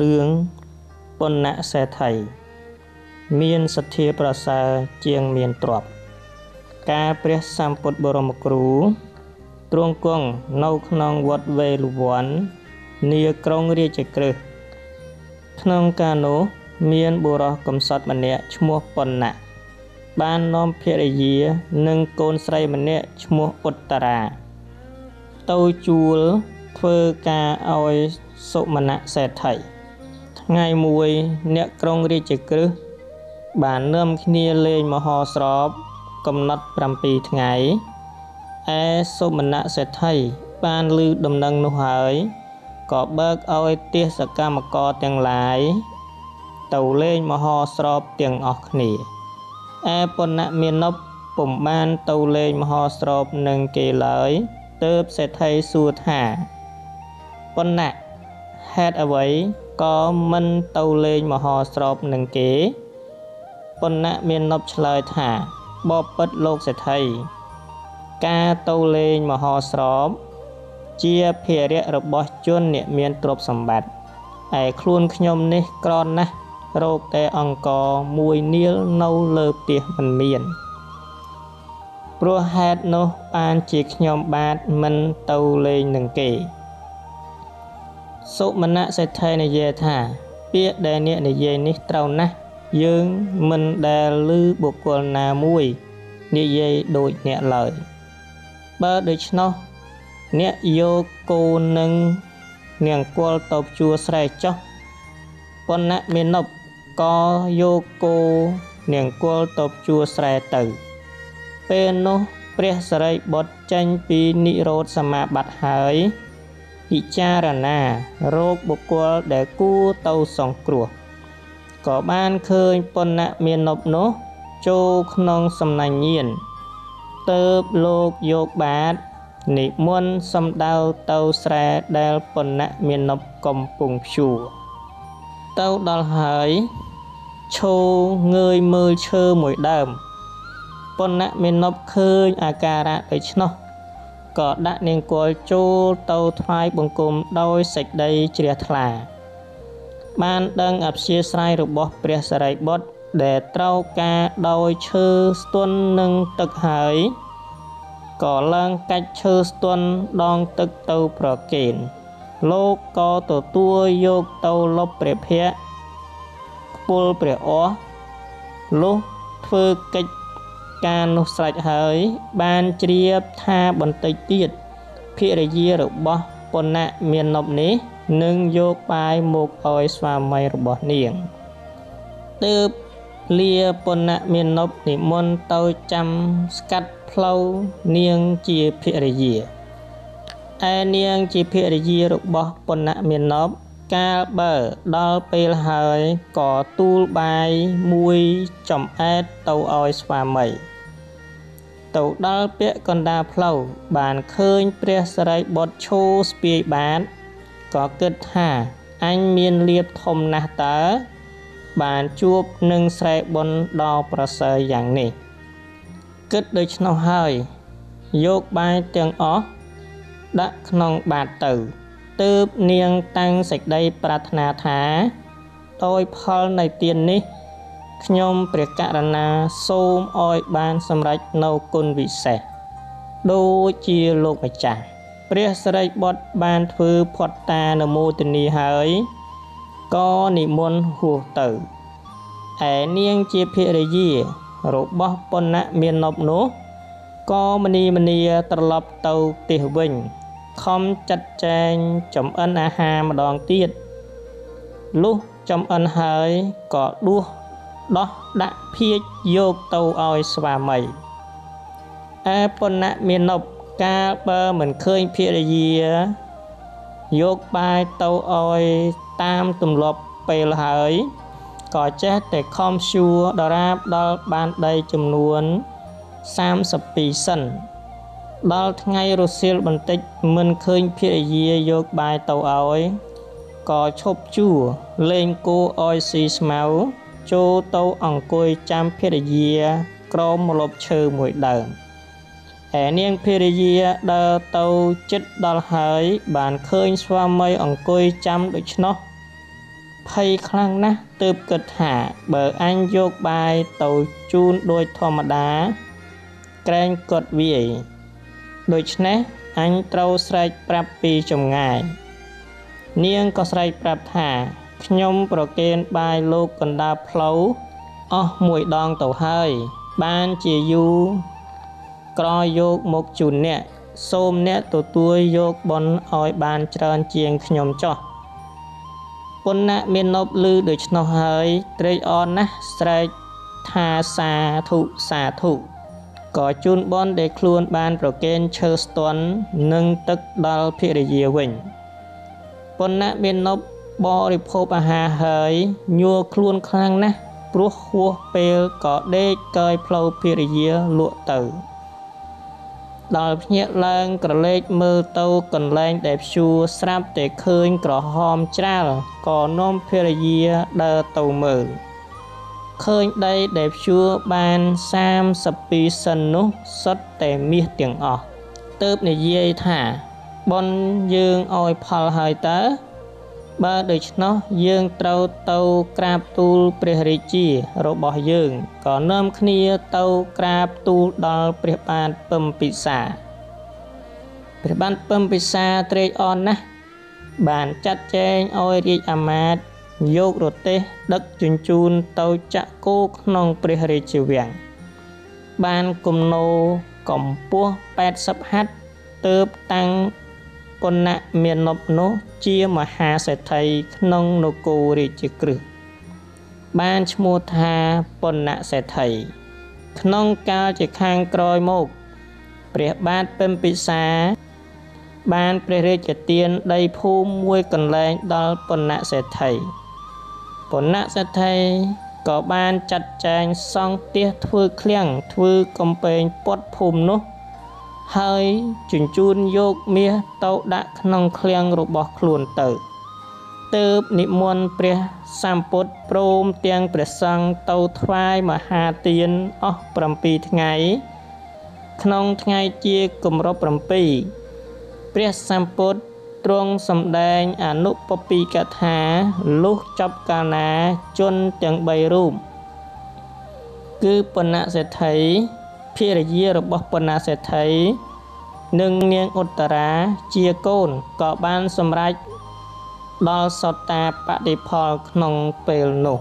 រឿងប៉ុណ្ណសេដ្ឋីមានសទ្ធាប្រសើរជាងមានទ្រព្យការព្រះសម្ពុទ្ធបរមគ្រូទ្រង់គង់នៅក្នុងវត្តវេលវ័ននាក្រុងរាជក្រឹសក្នុងកាលនោះមានបុរសកំសត់ម្នាក់ឈ្មោះប៉ុណ្ណៈបាននាំភរិយានិងកូនស្រីម្នាក់ឈ្មោះឧត្តរាទៅជួលធ្វើការឲ្យសុមនៈសេដ្ឋីថ្ងៃមួយអ្នកក្រុងរាជក្រឹសបាននាំគ្នាលេងមហោស្រពកំណត់7ថ្ងៃឯសុមនៈសេដ្ឋីបានឮដំណឹងនោះហើយក៏បើកឲ្យទាសកម្មករទាំងឡាយទៅលេងមហោស្រពទាំងអស់គ្នាឯប៉ុណ្ណមាណពពុំបានទៅលេងមហោស្រពនឹងគេឡើយទើបសេដ្ឋីសួរថាប៉ុណ្ណហេតុអ្វីក៏មិនទៅលេងមហោស្រពនឹងគេប៉ុណ្ណមាណពឆ្លើយថាបបិទ្ធលោកសេដ្ឋីការទៅលេងមហោស្រពជាភារៈរបស់ជនអ្នកមានទ្រព្យសម្បត្តិឯខ្លួនខ្ញុំនេះក្រណាស់រកតែអង្គមួយនាលនៅលើផ្ទះមិនមានព្រោះហេតុនោះបានជាខ្ញុំបាទមិនទៅលេងនឹងគេសុមនៈសេដ្ឋីនិយាយថាពាក្យដែលអ្នកនិយាយនេះត្រូវណាស់យើងមិនដែលឮបុគ្គលណាមួយនិយាយដូចអ្នកឡើយបើដូច្នោះអ្នកយកគោនិងនាងគល់ទៅជួស្រែចុះប៉ុណ្ណមាណពក៏យកគោនាងគល់ទៅជួស្រែទៅពេលនោះព្រះសារីបុត្រចេញពីនិរោធសមាបត្តិហើយពិចារណារកបុគ្គលដែលគួរទៅសង្គ្រោះក៏បានឃើញប៉ុណ្ណមាណពនោះចូលក្នុងសំណាញ់ញៀនទើបលោកយកបាតនិមន្តសំដៅទៅស្រែដែលប៉ុណ្ណមាណពកំពុងភ្ជួរទៅដល់ហើយឈរងើយមើលឈើមួយដើមប៉ុណ្ណមាណពឃើញអាការៈដូច្នោះក៏ដាក់នាងគល់ចូលទៅថ្វាយបង្គំដោយសេចក្តីជ្រះថ្លាបានដឹងអព្យាស្រ័យរបស់ព្រះសារីបុត្រដែលត្រូវការដោយឈើស្ទន់នឹងទឹកហើយក៏ឡើងកាច់ឈើស្ទន់ដងទឹកទៅប្រគេនលោកក៏ទទួលយកទៅលុបព្រះភ័ក្ត្រខ្ពុលព្រះអស់លុះធ្វើកិច្ចការនោះស្រេចហើយបានជ្រាបថាបន្តិចទៀតភរិយារបស់ប៉ុណ្ណមាណពនេះនឹងយកបាយមកឲ្យស្វាមីរបស់នាងទើបលាប៉ុណ្ណមាណពនិមន្តទៅចាំស្កាត់ផ្លូវនាងជាភរិយាឯនាងជាភរិយារបស់ប៉ុណ្ណមាណពកាលបើដល់ពេលហើយក៏ទូលបាយមួយចំអែតទៅឲ្យស្វាមីទៅដល់ពាក់កណ្ដាលផ្លូវបានឃើញព្រះសារីបុត្រឈរស្ពាយបាតក៏គិតថាអញមានលៀបធំណាស់តើបានជួបនឹងស្រីបុណ្យដ៏ប្រសើរយ៉ាងនេះគិតដូច្នោះហើយយកបាយទាំងអស់ដាក់ក្នុងបាតទៅទើបនាងតាំងសេចក្តីប្រាថ្នាថាដោយផលនៃទាននេះខ្ញុំព្រះករុណាសូមឲ្យបានសម្រេចនៅគុណវិសេសដូចជាលោកម្ចាស់ព្រះសារីបុត្របានធ្វើផត្តានុមោទនាហើយក៏និមន្តហួសទៅឯនាងជាភរិយារបស់ប៉ុណ្ណមាណពនោះក៏មនីត្រឡប់ទៅផ្ទះវិញខំចាត់ចែងចំអិនអាហារម្ដងទៀតលុះចំអិនហើយក៏ដោះដាក់ភាជយកទៅឲ្យស្វាមីឯប៉ុណ្ណមាណពកាលបើមិនឃើញភរិយាយកបាយទៅឲ្យតាមទម្លាប់ពេលហើយក៏ចេះតែខំព្យួរដរាបដល់បានដីចំនួន32សិនដល់ថ្ងៃរសៀលបន្តិចមិនឃើញភរិយាយកបាយទៅឲ្យក៏ឈប់ព្យួរលេងគោឲ្យស៊ីស្មៅចូលទៅអង្គុយចាំភរិយាក្រោមម្លប់ឈើមួយដើមឯនាងភរិយាដើរទៅជិតដល់ហើយបានឃើញស្វាមីអង្គុយចាំដូច្នោះ ភ័យខ្លាំងណាស់ទើបគិតថាបើអញយកបាយទៅជូនដោយធម្មតាក្រែងគាត់វាយដូច្នេះអញត្រូវស្រែកប្រាប់ពីចម្ងាយនាងក៏ស្រែកប្រាប់ថាខ្ញុំប្រគេនបាយលោកកណ្ដាលផ្លូវអស់មួយដងទៅហើយបានជាយូរក្រយកមកជូនអ្នកសូមអ្នកទទួលយកបុណ្យឲ្យបានច្រើនជាងខ្ញុំចុះពុណៈមាននប់ឮដូច្នោះហើយត្រេកអរណាស់ស្រែកថាសាធុសាធុក៏ជូនបុណ្យដែលខ្លួនបានប្រគេនឈើស្ទន់និងទឹកដល់ភរិយាវិញពុណៈមាននប់បរិភោគអាហារហើយញ័រខ្លួនខ្លាំងណាស់ព្រោះហួសពេលក៏ដេកកើយផ្លូវភរិយាលក់ទៅដល់ភ្ញាក់ឡើងក្រឡេកមើលទៅកន្លែងដែលព្យួរស្រាប់តែឃើញក្រហមច្រាលក៏នាំភរិយាដើរទៅមើលឃើញដីដែលព្យួរបាន32សិននោះសុទ្ធតែមាសទាំងអស់ទើបនិយាយថាបុណ្យយើងឲ្យផលហើយតើបើដូច្នោះយើងត្រូវទៅក្រាបទូលព្រះរាជារបស់យើងក៏នាំគ្នាទៅក្រាបទូលដល់ព្រះបាទពឹមពិសាព្រះបាទពឹមពិសាត្រេកអរណាស់បានចាត់ចែងឲ្យរាជអាមាត្យយករទេះដឹកជញ្ជូនទៅចាក់គោក្នុងព្រះរាជវាំងបានគំនោកម្ពស់80ហត្ថទើបតាំងពុណៈមាននប់នោះជាមហាសេដ្ឋីក្នុងនគររាជក្រឹសបានឈ្មោះថាពុណៈសេដ្ឋីក្នុងកាលជាខាងក្រោយមកព្រះបាទពឹមពិសាបានព្រះរាជទានដីភូមិមួយកន្លែងដល់ពុណៈសេដ្ឋីពុណៈសេដ្ឋីក៏បានចាត់ចែងសង់ផ្ទះធ្វើឃ្លាំងធ្វើកំពែងព័ទ្ធភូមិនោះហើយជញ្ជូនយកមាសទៅដាក់ក្នុងឃ្លាំងរបស់ខ្លួនទៅទើបនិមន្តព្រះសម្ពុទ្ធព្រមទាំងព្រះសង្ឃទៅថ្វាយមហាទានអស់7ថ្ងៃក្នុងថ្ងៃជាគម្រប់7ព្រះសម្ពុទ្ធទ្រង់សម្ដែងអនុពពីកថាលុះចប់កាលណាជនទាំង3រូបគឺពុណៈសេដ្ឋីភរិយារបស់ពុណៈសេដ្ឋីនិងនាងឧត្តរាជាកូនក៏បានសម្រេចដល់សត្តាបតិផលក្នុងពេលនោះ